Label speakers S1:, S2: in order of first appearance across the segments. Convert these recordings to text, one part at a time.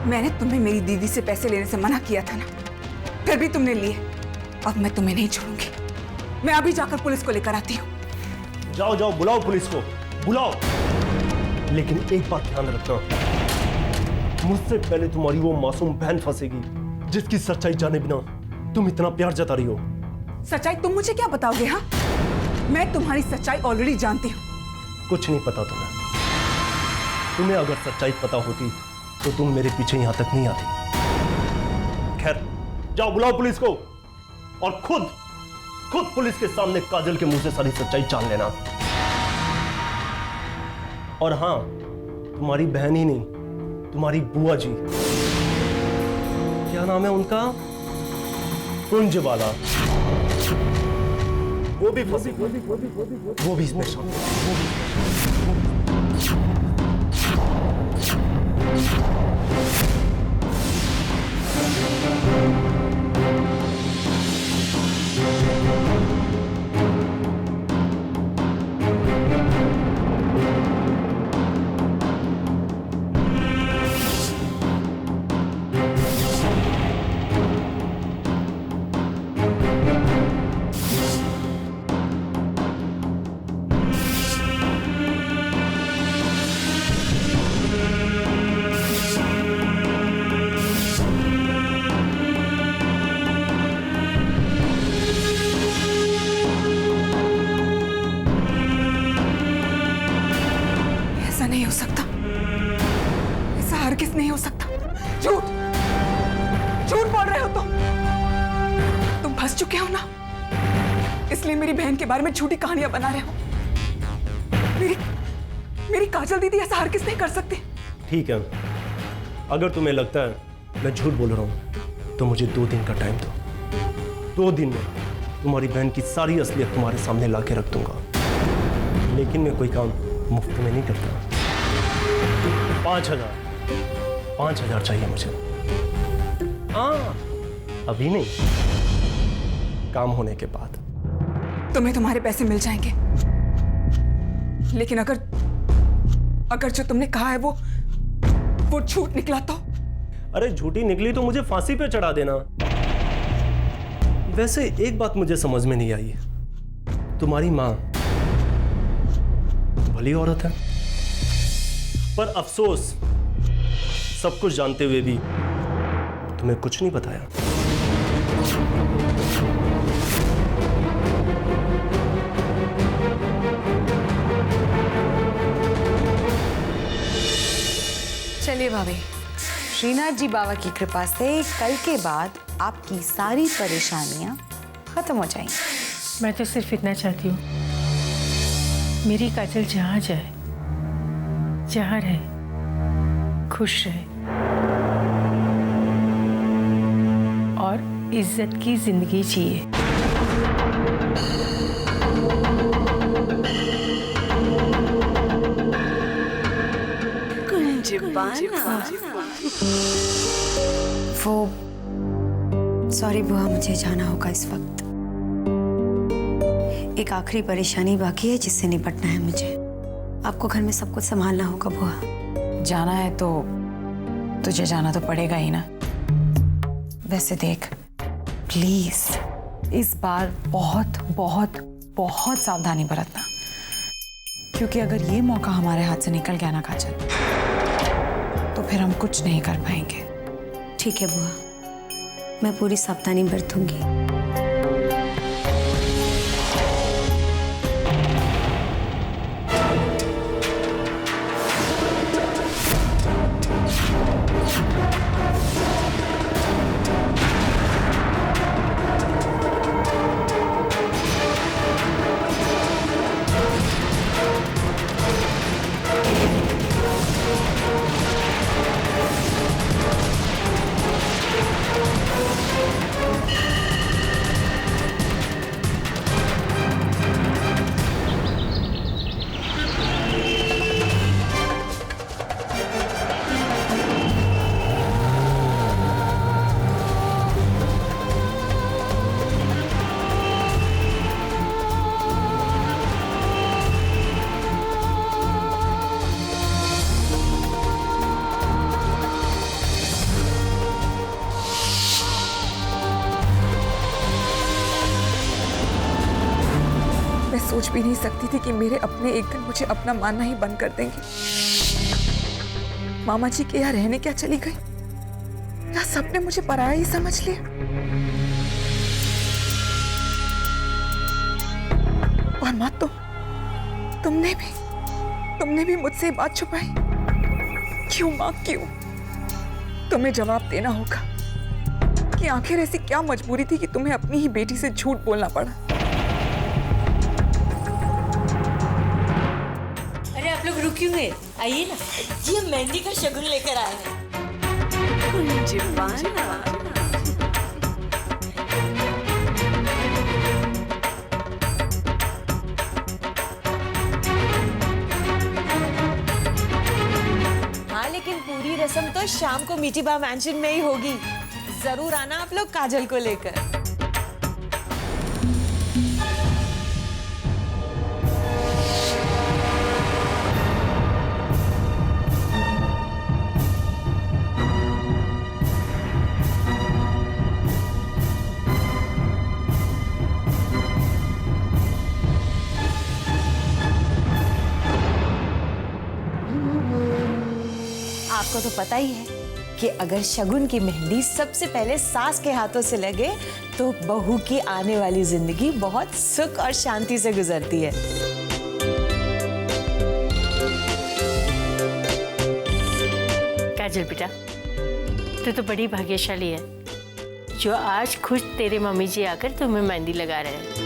S1: मैंने तुम्हें मेरी दीदी से पैसे लेने से मना किया था ना, फिर भी तुमने लिए। अब मैं तुम्हें नहीं छोड़ूंगी। मैं अभी जाकर पुलिस को लेकर आती हूँ।
S2: जाओ जाओ, बुलाओ पुलिस को, बुलाओ। लेकिन एक बात ध्यान रखना, मुझसे पहले तुम्हारी वो मासूम बहन फंसेगी जिसकी सच्चाई जाने बिना तुम इतना प्यार जता रही हो।
S1: सच्चाई तुम मुझे क्या बताओगे? हाँ, मैं तुम्हारी सच्चाई ऑलरेडी जानती हूँ।
S2: कुछ नहीं पता तुम्हें अगर सच्चाई पता होती तो तुम मेरे पीछे यहां तक नहीं आती। खैर, जाओ बुलाओ पुलिस को और खुद पुलिस के सामने काजल के मुंह से सारी सच्चाई जान लेना। और हां, तुम्हारी बहन ही नहीं, तुम्हारी बुआ जी, क्या नाम है उनका, कुंजवाला, वो भी फंसी, वो भी इसमें शामिल।
S1: नहीं हो सकता, ऐसा हरगिज़ नहीं हो सकता। झूठ बोल रहे हो तुम फंस चुके हो ना, इसलिए मेरी बहन के बारे में झूठी कहानियां बना रहे हो। मेरी काजल दीदी ऐसा हरगिज़ नहीं कर सकती।
S2: ठीक है, अगर तुम्हें लगता है मैं झूठ बोल रहा हूं तो मुझे 2 दिन का टाइम दो। 2 दिन में तुम्हारी बहन की सारी असलियत तुम्हारे सामने लाके रख दूंगा। लेकिन मैं कोई काम मुफ्त में नहीं करता। 5,000 चाहिए मुझे। हाँ, अभी नहीं, काम होने के बाद।
S1: तुम्हें तुम्हारे पैसे मिल जाएंगे, लेकिन अगर जो तुमने कहा है वो झूठ निकला तो?
S2: अरे झूठी निकली तो मुझे फांसी पे चढ़ा देना। वैसे एक बात मुझे समझ में नहीं आई, तुम्हारी मां भली औरत है, पर अफसोस सब कुछ जानते हुए भी तुम्हें कुछ नहीं बताया।
S3: चलिए भाभी, श्रीनाथ जी बाबा की कृपा से कल के बाद आपकी सारी परेशानियां खत्म हो जाएंगी।
S4: मैं तो सिर्फ इतना चाहती हूँ, मेरी काजल जहाँ जाए, जहाँ रहे, खुश रहे और इज्जत की जिंदगी जिए।
S3: वो सॉरी बुआ, मुझे जाना होगा इस वक्त। एक आखिरी परेशानी बाकी है जिससे निपटना है मुझे। आपको घर में सब कुछ संभालना होगा बुआ।
S5: जाना है तो तुझे जाना तो पड़ेगा ही ना। वैसे देख, प्लीज इस बार बहुत बहुत बहुत सावधानी बरतना, क्योंकि अगर ये मौका हमारे हाथ से निकल गया ना काजल, तो फिर हम कुछ नहीं कर पाएंगे।
S3: ठीक है बुआ, मैं पूरी सावधानी बरतूंगी।
S1: सोच भी नहीं सकती थी कि मेरे अपने एक दिन मुझे अपना मानना ही बंद कर देंगे। मामा जी के यहाँ रहने क्या चली गई, या सबने मुझे पराया ही समझ लिया। और माँ तुमने भी मुझसे बात छुपाई। क्यों माँ, क्यों? तुम्हें जवाब देना होगा कि आखिर ऐसी क्या मजबूरी थी कि तुम्हें अपनी ही बेटी से झूठ बोलना पड़ा।
S6: अरे आप लोग रुक क्यों गए? आइए ना जी, हम मेहंदी का शगुन लेकर आए हैं। हाँ, लेकिन पूरी रस्म तो शाम को मीठीबा मैंशन में ही होगी। जरूर आना आप लोग काजल को लेकर। आपको तो पता ही है कि अगर शगुन की मेहंदी सबसे पहले सास के हाथों से लगे तो बहू की आने वाली जिंदगी बहुत सुख और शांति से गुजरती है।
S4: काजल बेटा, तू तो बड़ी भाग्यशाली है जो आज खुद तेरे मम्मी जी आकर तुम्हें मेहंदी लगा रहे हैं।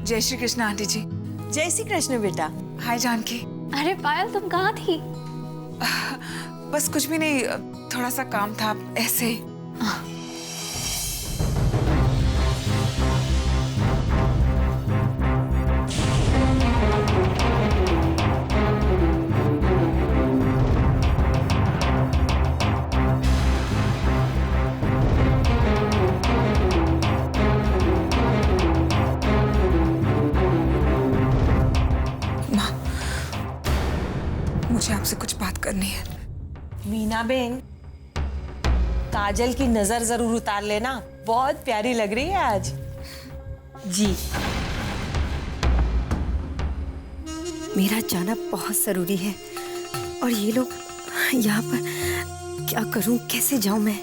S1: जय श्री कृष्ण आंटी जी।
S6: जय श्री कृष्ण बेटा।
S1: हाय जानकी।
S7: अरे पायल, तुम कहाँ थी?
S1: बस कुछ भी नहीं, थोड़ा सा काम था, ऐसे ही। मुझे आपसे कुछ बात करनी है।
S6: मीना बहन, काजल की नजर जरूर उतार लेना, बहुत प्यारी लग रही है आज। जी।
S7: मेरा जाना बहुत जरूरी है और ये लोग यहाँ पर, क्या करूं, कैसे जाऊं मैं?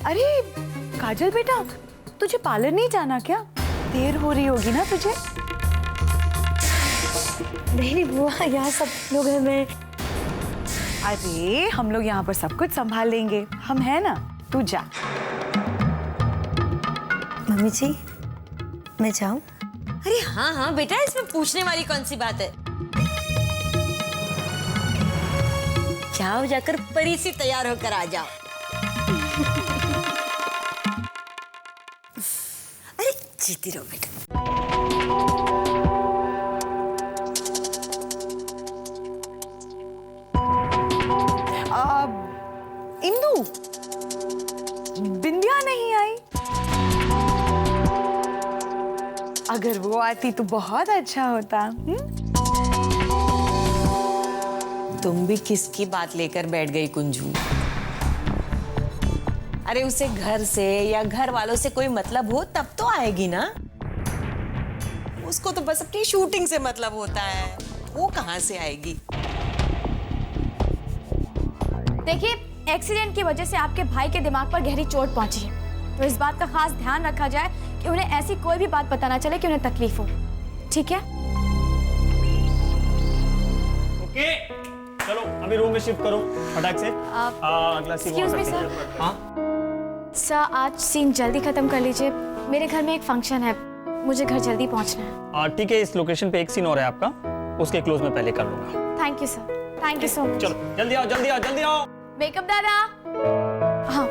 S3: अरे काजल बेटा, तुझे पार्लर नहीं जाना क्या? देर हो रही होगी ना तुझे?
S7: नहीं बुआ, यहाँ सब लोग हैं। मैं
S3: अरे हम लोग यहाँ पर सब कुछ संभाल लेंगे, हम हैं ना, तू जा।
S7: मम्मी जी, मैं जाऊं?
S6: अरे हाँ हाँ बेटा, इसमें पूछने वाली कौन सी बात है। जाओ, जाकर परी सी तैयार होकर आ जाओ। अरे जीती रहो बेटा।
S3: इंदु, बिंदिया नहीं आई। अगर वो आती तो बहुत अच्छा होता।
S6: तुम भी किसकी बात लेकर बैठ गई कुंजू? अरे उसे घर से या घर वालों से कोई मतलब हो तब तो आएगी ना। उसको तो बस अपनी शूटिंग से मतलब होता है, वो कहाँ से आएगी?
S7: देखिए, एक्सीडेंट की वजह से आपके भाई के दिमाग पर गहरी चोट पहुंची है, तो इस बात का खास ध्यान रखा जाए कि उन्हें ऐसी कोई भी बात पता ना चले कि उन्हें तकलीफ हो। ठीक है?
S8: ओके, चलो अभी रूम में शिफ्ट करो फटाक से। अगला सीन
S7: Excuse me, sir.
S8: हाँ
S7: सर, आज सीन जल्दी खत्म कर लीजिए, मेरे घर में एक फंक्शन है, मुझे घर जल्दी पहुंचना है।
S8: ठीक है, इस लोकेशन पे एक सीन और है आपका, उसके क्लोज में पहले कर लूंगा।
S7: Thank you sir, thank you so much.
S8: चलो जल्दी आओ, जल्दी आओ, जल्दी आओ।
S7: मेकअप दादा। हाँ।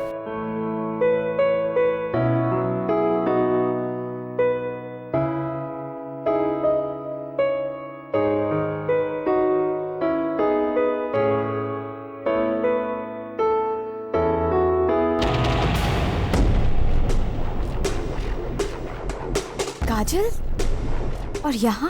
S7: काजल? और यहाँ?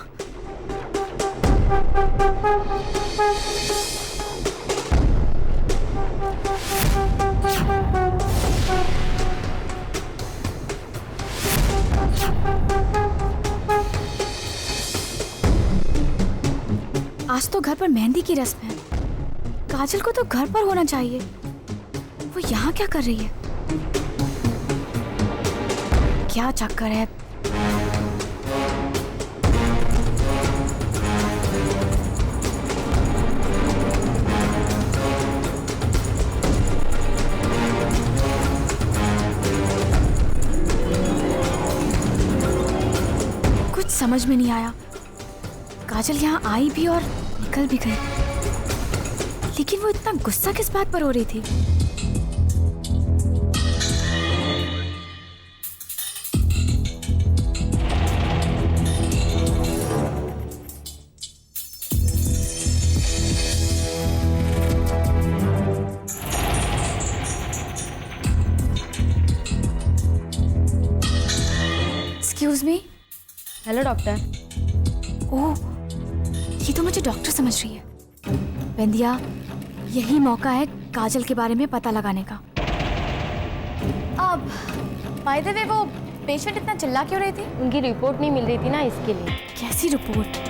S7: आज तो घर पर मेहंदी की रस्म है। काजल को तो घर पर होना चाहिए। वो यहाँ क्या कर रही है? क्या चक्कर है? कुछ समझ में नहीं आया। काजल यहाँ आई भी और निकल भी गई, लेकिन वो इतना गुस्सा किस बात पर हो रही थी? Excuse me.
S6: Hello doctor.
S7: Oh, ये तो मुझे डॉक्टर समझ रही है। बिंदिया, यही मौका है काजल के बारे में पता लगाने का। अब बाय द वे, वो पेशेंट इतना चिल्ला क्यों रही थी?
S9: उनकी रिपोर्ट नहीं मिल रही थी ना, इसके लिए।
S7: कैसी रिपोर्ट?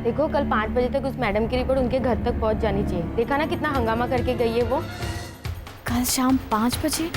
S9: देखो, कल 5 बजे तक उस मैडम की रिपोर्ट उनके घर तक पहुंच जानी चाहिए। देखा ना कितना हंगामा करके गई है वो।
S7: कल शाम 5 बजे?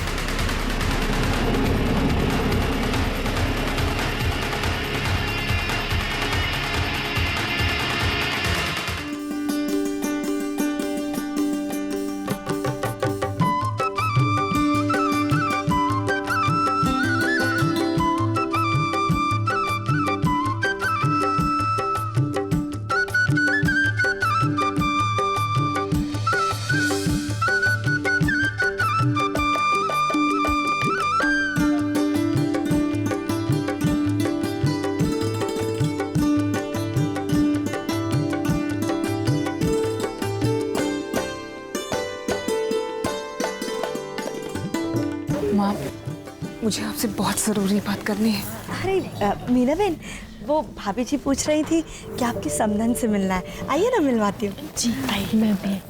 S1: माँ, मुझे आपसे बहुत ज़रूरी बात करनी है।
S6: अरे मीना बहन, वो भाभी जी पूछ रही थी कि आपके समधन से मिलना है। आइए ना, मिलवाती हूँ।
S7: जी आई। मैं भी।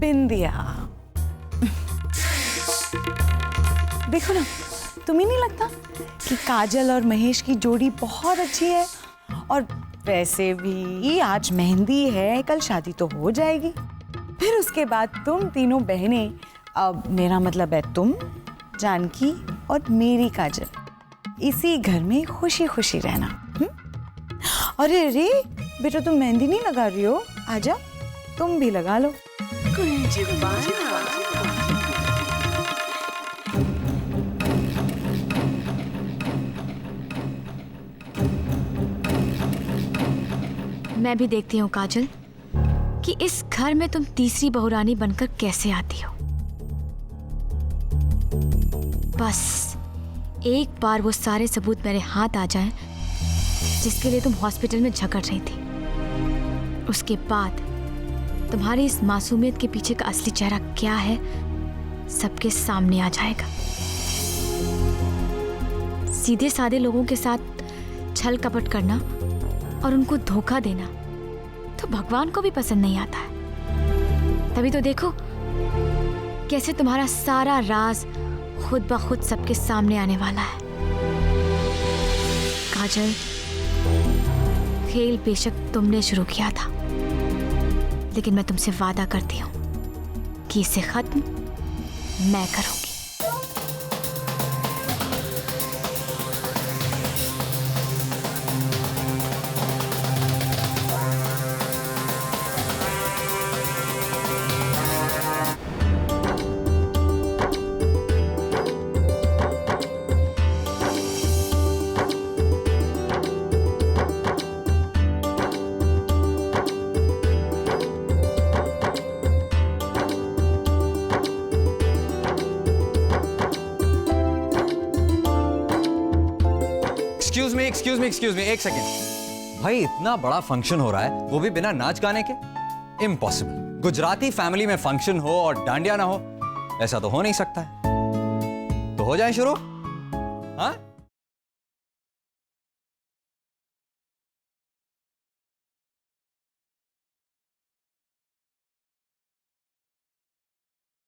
S5: बिंदिया, देखो ना, तुम्हें नहीं लगता कि काजल और महेश की जोड़ी बहुत अच्छी है? और वैसे भी आज मेहंदी है, कल शादी तो हो जाएगी। फिर उसके बाद तुम तीनों बहनें, अब मेरा मतलब है तुम, जानकी और मेरी काजल, इसी घर में खुशी खुशी रहना। अरे अरे बेटा, तुम मेहंदी नहीं लगा रही हो? आजा, तुम भी लगा लो।
S7: मैं भी देखती हूँ काजल कि इस घर में तुम तीसरी बहुरानी बनकर कैसे आती हो। बस एक बार वो सारे सबूत मेरे हाथ आ जाएं, जिसके लिए तुम हॉस्पिटल में झगड़ रही थी। उसके बाद तुम्हारी इस मासूमियत के पीछे का असली चेहरा क्या है, सबके सामने आ जाएगा। सीधे साधे लोगों के साथ छल कपट करना और उनको धोखा देना तो भगवान को भी पसंद नहीं आता है। तभी तो देखो कैसे तुम्हारा सारा राज खुद ब खुद सबके सामने आने वाला है। काजल, खेल बेशक तुमने शुरू किया था, लेकिन मैं तुमसे वादा करती हूँ कि इसे खत्म मैं करूंगी।
S10: एक्सक्यूज मी एक सेकेंड। भाई इतना बड़ा फंक्शन हो रहा है, वो भी बिना नाच गाने के? इम्पॉसिबल। गुजराती फैमिली में फंक्शन हो और डांडिया ना हो, ऐसा तो हो नहीं सकता है। तो हो जाए शुरू? हाँ